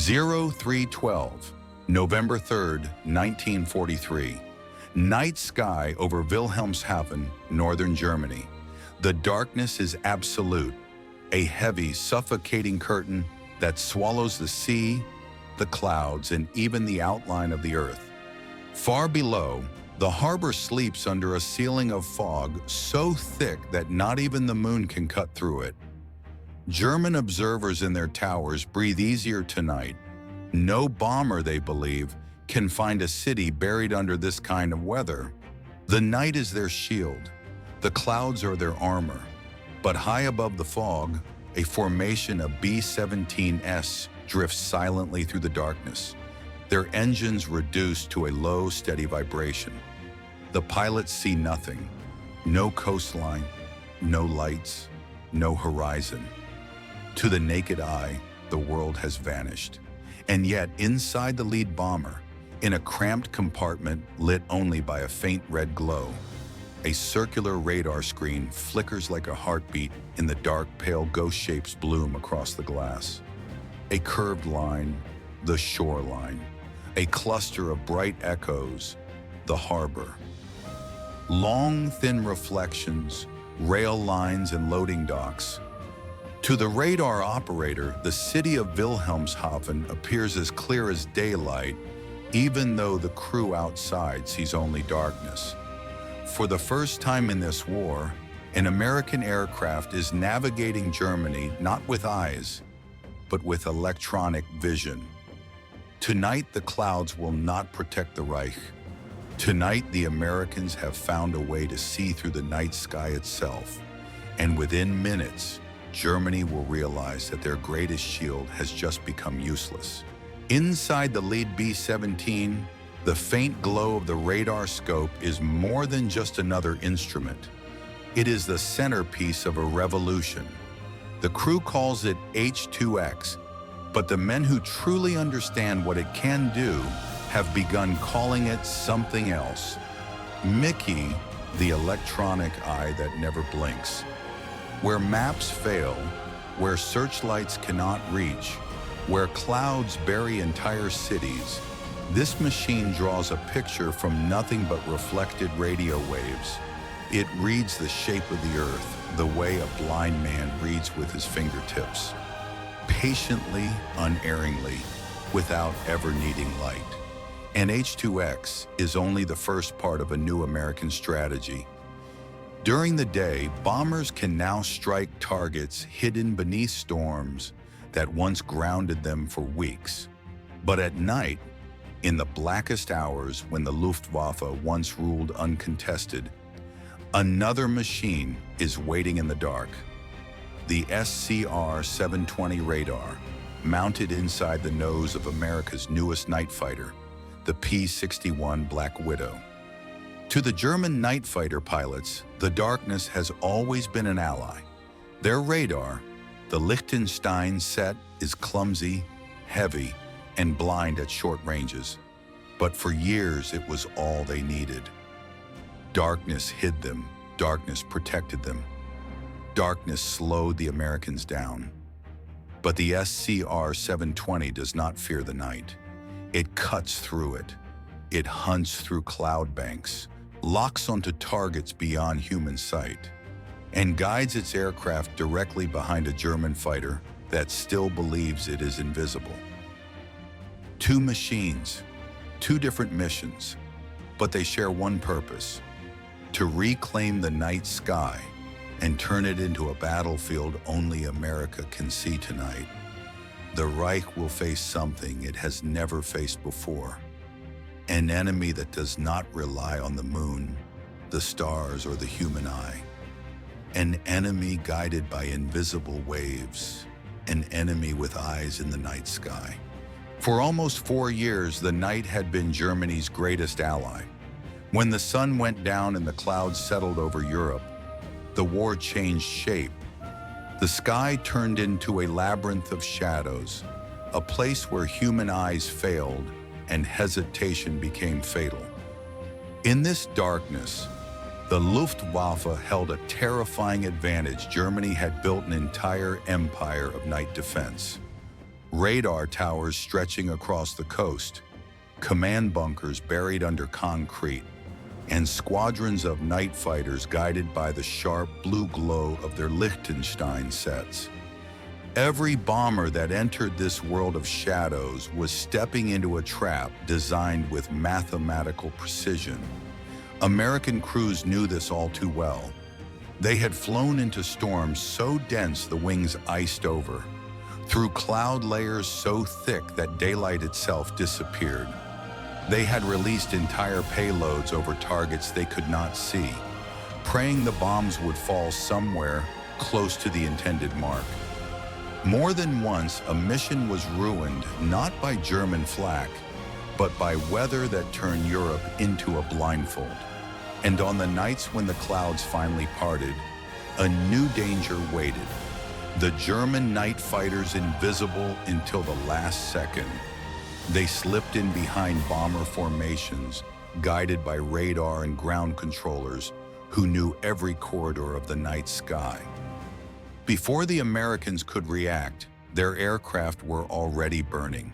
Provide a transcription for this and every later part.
0312, November 3rd, 1943. Night sky over Wilhelmshaven, northern Germany. The darkness is absolute, a heavy, suffocating curtain that swallows the sea, the clouds, and even the outline of the earth. Far below, the harbor sleeps under a ceiling of fog so thick that not even the moon can cut through it. German observers in their towers breathe easier tonight. No bomber, they believe, can find a city buried under this kind of weather. The night is their shield. The clouds are their armor. But high above the fog, a formation of B-17s drifts silently through the darkness, their engines reduced to a low, steady vibration. The pilots see nothing. No coastline, no lights, no horizon. To the naked eye, the world has vanished. And yet, inside the lead bomber, in a cramped compartment lit only by a faint red glow, a circular radar screen flickers like a heartbeat in the dark, pale ghost shapes bloom across the glass. A curved line, the shoreline. A cluster of bright echoes, the harbor. Long, thin reflections, rail lines and loading docks. To the radar operator, the city of Wilhelmshaven appears as clear as daylight, even though the crew outside sees only darkness. For the first time in this war, an American aircraft is navigating Germany not with eyes, but with electronic vision. Tonight, the clouds will not protect the Reich. Tonight, the Americans have found a way to see through the night sky itself. And within minutes, Germany will realize that their greatest shield has just become useless. Inside the lead B-17, the faint glow of the radar scope is more than just another instrument. It is the centerpiece of a revolution. The crew calls it H2X, but the men who truly understand what it can do have begun calling it something else. Mickey, the electronic eye that never blinks. Where maps fail, where searchlights cannot reach, where clouds bury entire cities, this machine draws a picture from nothing but reflected radio waves. It reads the shape of the earth the way a blind man reads with his fingertips. Patiently, unerringly, without ever needing light. And H2X is only the first part of a new American strategy. During the day, bombers can now strike targets hidden beneath storms that once grounded them for weeks. But at night, in the blackest hours when the Luftwaffe once ruled uncontested, another machine is waiting in the dark. The SCR-720 radar, mounted inside the nose of America's newest night fighter, the P-61 Black Widow. To the German night fighter pilots, the darkness has always been an ally. Their radar, the Liechtenstein set, is clumsy, heavy, and blind at short ranges. But for years, it was all they needed. Darkness hid them, darkness protected them. Darkness slowed the Americans down. But the SCR-720 does not fear the night. It cuts through it. It hunts through cloud banks, locks onto targets beyond human sight, and guides its aircraft directly behind a German fighter that still believes it is invisible. Two machines, two different missions, but they share one purpose: to reclaim the night sky and turn it into a battlefield only America can see tonight. The Reich will face something it has never faced before. An enemy that does not rely on the moon, the stars, or the human eye. An enemy guided by invisible waves. An enemy with eyes in the night sky. For almost 4 years, the night had been Germany's greatest ally. When the sun went down and the clouds settled over Europe, the war changed shape. The sky turned into a labyrinth of shadows, a place where human eyes failed and hesitation became fatal. In this darkness, the Luftwaffe held a terrifying advantage. Germany had built an entire empire of night defense. radar towers stretching across the coast, command bunkers buried under concrete, and squadrons of night fighters guided by the sharp blue glow of their Liechtenstein sets. Every bomber that entered this world of shadows was stepping into a trap designed with mathematical precision. American crews knew this all too well. They had flown into storms so dense the wings iced over, through cloud layers so thick that daylight itself disappeared. They had released entire payloads over targets they could not see, praying the bombs would fall somewhere close to the intended mark. More than once, a mission was ruined not by German flak, but by weather that turned Europe into a blindfold. And on the nights when the clouds finally parted, a new danger waited. The German night fighters invisible until the last second. They slipped in behind bomber formations, guided by radar and ground controllers who knew every corridor of the night sky. Before the Americans could react, their aircraft were already burning.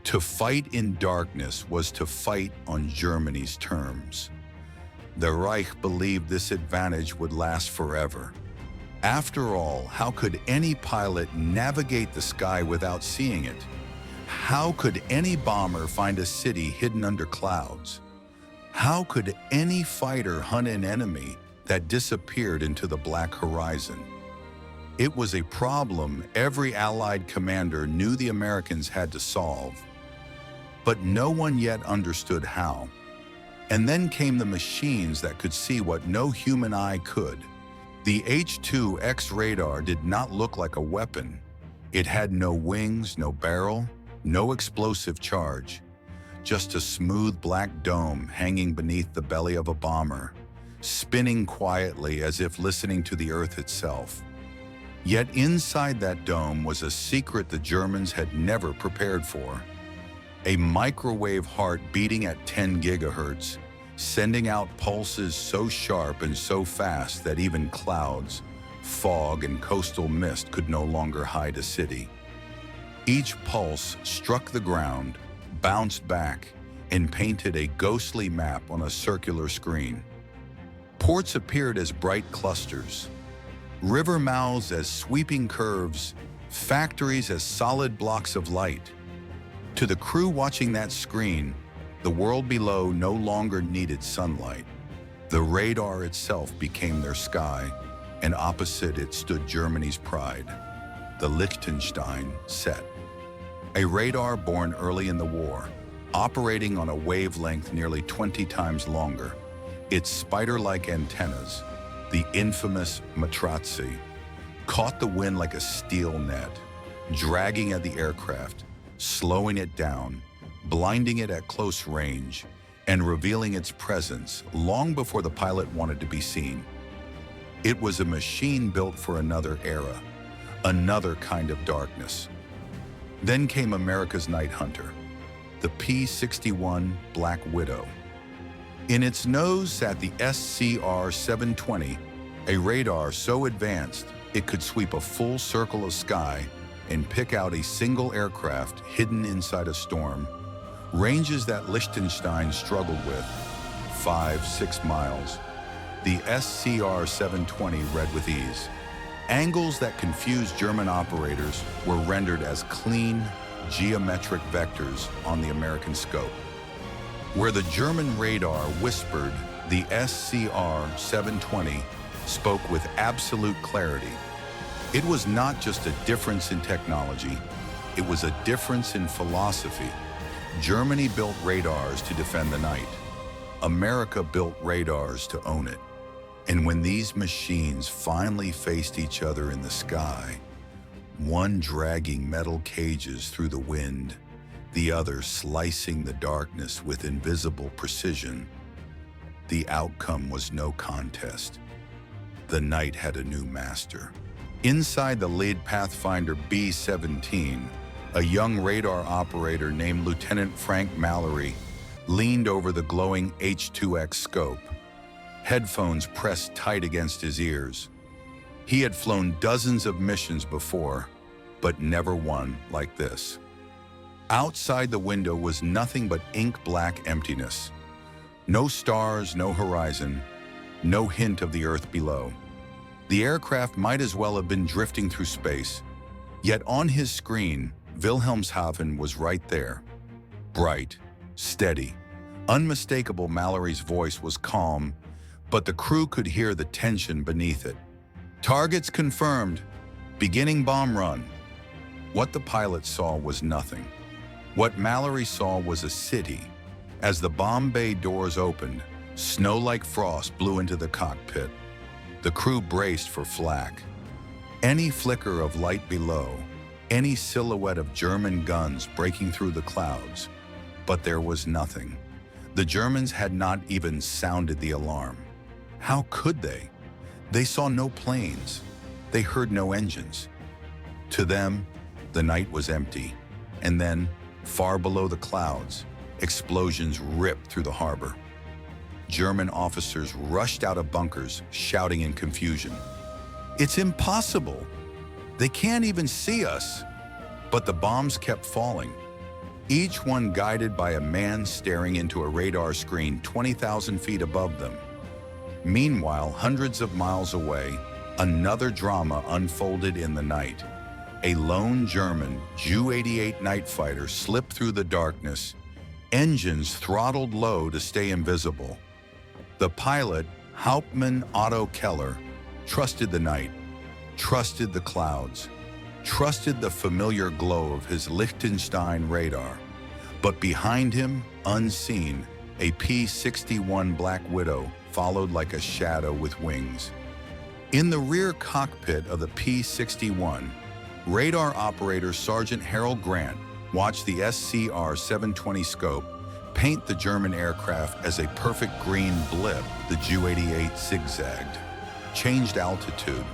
To fight in darkness was to fight on Germany's terms. The Reich believed this advantage would last forever. After all, how could any pilot navigate the sky without seeing it? How could any bomber find a city hidden under clouds? How could any fighter hunt an enemy that disappeared into the black horizon? It was a problem every Allied commander knew the Americans had to solve, but no one yet understood how. And then came the machines that could see what no human eye could. The H-2X radar did not look like a weapon. It had no wings, no barrel, no explosive charge, just a smooth black dome hanging beneath the belly of a bomber, spinning quietly as if listening to the earth itself. Yet inside that dome was a secret the Germans had never prepared for. A microwave heart beating at 10 gigahertz, sending out pulses so sharp and so fast that even clouds, fog, and coastal mist could no longer hide a city. Each pulse struck the ground, bounced back, and painted a ghostly map on a circular screen. Ports appeared as bright clusters, river mouths as sweeping curves, factories as solid blocks of light. To the crew watching that screen, the world below no longer needed sunlight. The radar itself became their sky, and opposite it stood Germany's pride, the Liechtenstein set. A radar born early in the war, operating on a wavelength nearly 20 times longer. Its spider-like antennas, the infamous matrazzi, caught the wind like a steel net, dragging at the aircraft, slowing it down, blinding it at close range, and revealing its presence long before the pilot wanted to be seen. It was a machine built for another era, another kind of darkness. Then came America's Night Hunter, the P-61 Black Widow. In its nose sat the SCR-720, a radar so advanced it could sweep a full circle of sky and pick out a single aircraft hidden inside a storm, ranges that Liechtenstein struggled with, 5-6 miles. The SCR-720 read with ease. Angles that confused German operators were rendered as clean, geometric vectors on the American scope. Where the German radar whispered, the SCR-720 spoke with absolute clarity. It was not just a difference in technology, it was a difference in philosophy. Germany built radars to defend the night. America built radars to own it. And when these machines finally faced each other in the sky, one dragging metal cages through the wind, the other slicing the darkness with invisible precision, the outcome was no contest. The night had a new master. Inside the lead Pathfinder B-17, a young radar operator named Lieutenant Frank Mallory leaned over the glowing H-2X scope, headphones pressed tight against his ears. He had flown dozens of missions before, but never one like this. Outside the window was nothing but ink-black emptiness. No stars, no horizon, no hint of the earth below. The aircraft might as well have been drifting through space. Yet on his screen, Wilhelmshaven was right there. Bright, steady, unmistakable. Mallory's voice was calm, but the crew could hear the tension beneath it. Targets confirmed. Beginning bomb run. What the pilot saw was nothing. What Mallory saw was a city. As the bomb bay doors opened, snow like frost blew into the cockpit. The crew braced for flak. Any flicker of light below, any silhouette of German guns breaking through the clouds. But there was nothing. The Germans had not even sounded the alarm. How could they? They saw no planes. They heard no engines. To them, the night was empty. And then, far below the clouds, explosions ripped through the harbor. German officers rushed out of bunkers, shouting in confusion. It's impossible! They can't even see us! But the bombs kept falling, each one guided by a man staring into a radar screen 20,000 feet above them. Meanwhile, hundreds of miles away, another drama unfolded in the night. A lone German Ju-88 night fighter slipped through the darkness, engines throttled low to stay invisible. The pilot, Hauptmann Otto Keller, trusted the night, trusted the clouds, trusted the familiar glow of his Liechtenstein radar. But behind him, unseen, a P-61 Black Widow followed like a shadow with wings. In the rear cockpit of the P-61, radar operator Sergeant Harold Grant watched the SCR-720 scope paint the German aircraft as a perfect green blip. The Ju-88 zigzagged, changed altitude,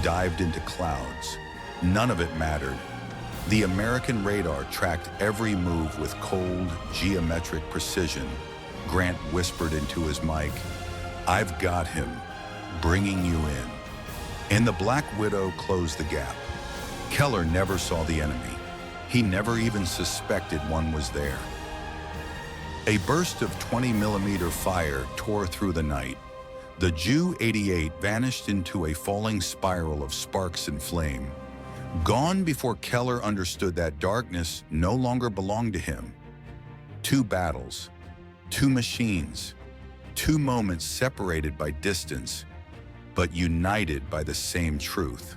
dived into clouds. None of it mattered. The American radar tracked every move with cold, geometric precision. Grant whispered into his mic, "I've got him, bringing you in." And the Black Widow closed the gap. Keller never saw the enemy. He never even suspected one was there. A burst of 20mm fire tore through the night. The Ju-88 vanished into a falling spiral of sparks and flame. Gone before Keller understood that darkness no longer belonged to him. Two battles, two machines, two moments separated by distance, but united by the same truth.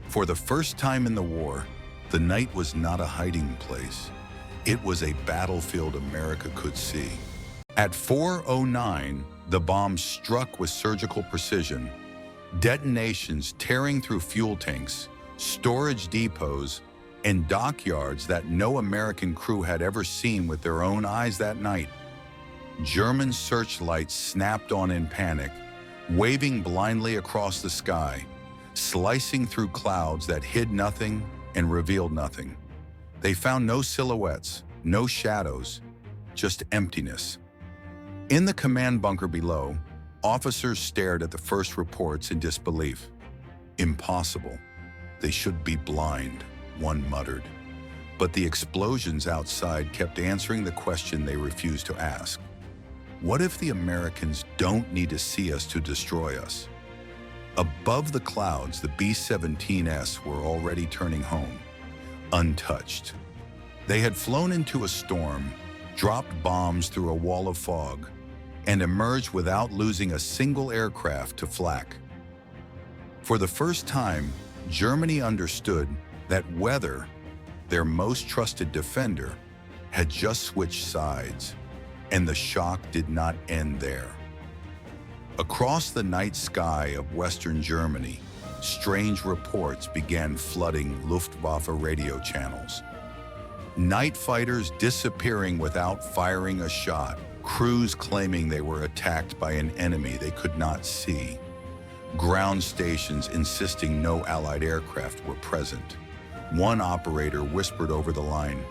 For the first time in the war, the night was not a hiding place. It was a battlefield America could see. At 4:09, the bomb struck with surgical precision. Detonations tearing through fuel tanks, storage depots, and dockyards that no American crew had ever seen with their own eyes that night. German searchlights snapped on in panic, waving blindly across the sky, slicing through clouds that hid nothing and revealed nothing. They found no silhouettes, no shadows, just emptiness. In the command bunker below, officers stared at the first reports in disbelief. Impossible. They should be blind, one muttered. But the explosions outside kept answering the question they refused to ask. What if the Americans don't need to see us to destroy us? Above the clouds, the B-17s were already turning home, untouched. They had flown into a storm, dropped bombs through a wall of fog, and emerged without losing a single aircraft to flak. For the first time, Germany understood that weather, their most trusted defender, had just switched sides, and the shock did not end there. Across the night sky of Western Germany, strange reports began flooding Luftwaffe radio channels. Night fighters disappearing without firing a shot, crews claiming they were attacked by an enemy they could not see, ground stations insisting no Allied aircraft were present. One operator whispered over the line,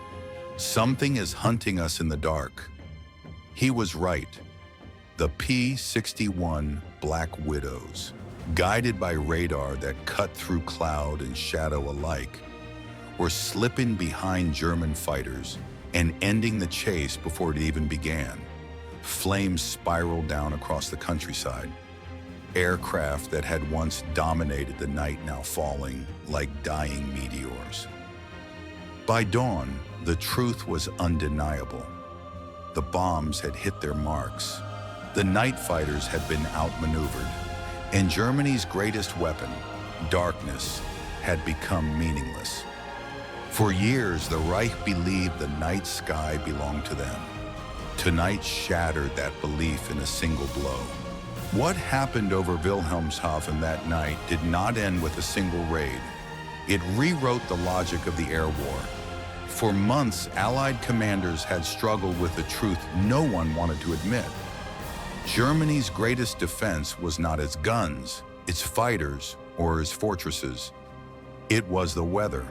"Something is hunting us in the dark." He was right. The P-61 Black Widows, guided by radar that cut through cloud and shadow alike, were slipping behind German fighters and ending the chase before it even began. Flames spiraled down across the countryside. Aircraft that had once dominated the night now falling like dying meteors. By dawn, the truth was undeniable. The bombs had hit their marks. The night fighters had been outmaneuvered, and Germany's greatest weapon, darkness, had become meaningless. For years, the Reich believed the night sky belonged to them. Tonight shattered that belief in a single blow. What happened over Wilhelmshaven that night did not end with a single raid. It rewrote the logic of the air war. For months, Allied commanders had struggled with a truth no one wanted to admit. Germany's greatest defense was not its guns, its fighters, or its fortresses. It was the weather.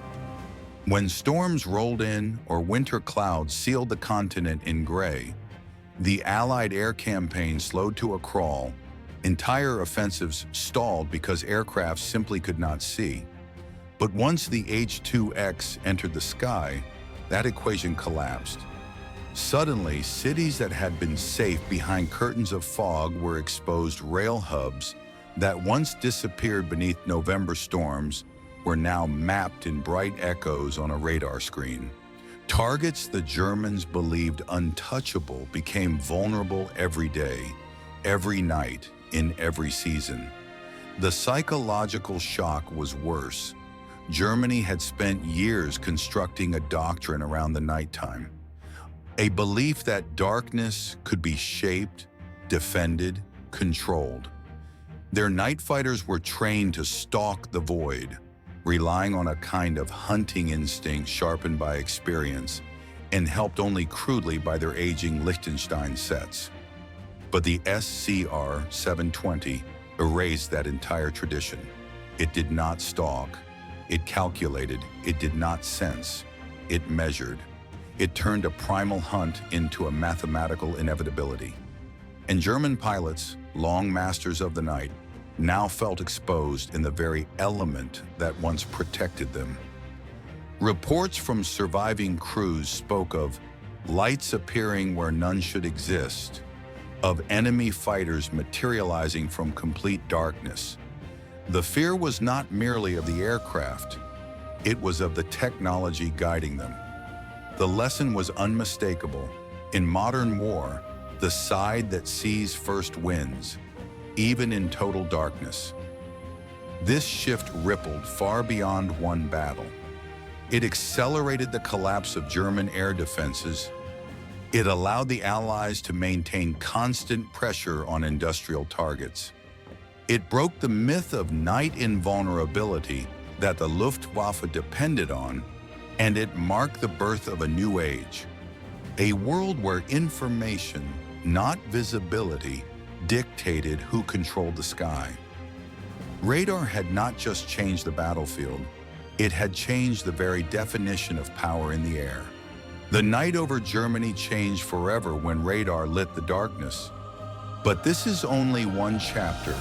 When storms rolled in or winter clouds sealed the continent in gray, the Allied air campaign slowed to a crawl. Entire offensives stalled because aircraft simply could not see. But once the H-2X entered the sky, that equation collapsed. Suddenly, cities that had been safe behind curtains of fog were exposed. Rail hubs that once disappeared beneath November storms were now mapped in bright echoes on a radar screen. Targets the Germans believed untouchable became vulnerable every day, every night, in every season. The psychological shock was worse. Germany had spent years constructing a doctrine around the nighttime. A belief that darkness could be shaped, defended, controlled. Their night fighters were trained to stalk the void, relying on a kind of hunting instinct sharpened by experience and helped only crudely by their aging Liechtenstein sets. But the SCR-720 erased that entire tradition. It did not stalk. It calculated. It did not sense. It measured. It turned a primal hunt into a mathematical inevitability. And German pilots, long masters of the night, now felt exposed in the very element that once protected them. Reports from surviving crews spoke of lights appearing where none should exist, of enemy fighters materializing from complete darkness. The fear was not merely of the aircraft, it was of the technology guiding them. The lesson was unmistakable. In modern war, the side that sees first wins, even in total darkness. This shift rippled far beyond one battle. It accelerated the collapse of German air defenses. It allowed the Allies to maintain constant pressure on industrial targets. It broke the myth of night invulnerability that the Luftwaffe depended on, and it marked the birth of a new age, a world where information, not visibility, dictated who controlled the sky. Radar had not just changed the battlefield, it had changed the very definition of power in the air. The night over Germany changed forever when radar lit the darkness. But this is only one chapter,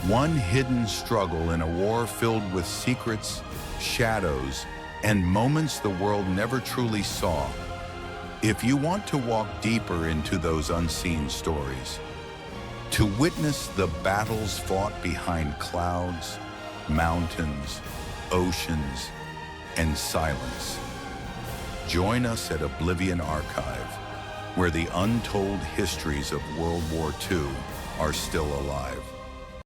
one hidden struggle in a war filled with secrets, shadows, and moments the world never truly saw. If you want to walk deeper into those unseen stories, to witness the battles fought behind clouds, mountains, oceans, and silence, join us at Oblivion Archive, where the untold histories of World War II are still alive.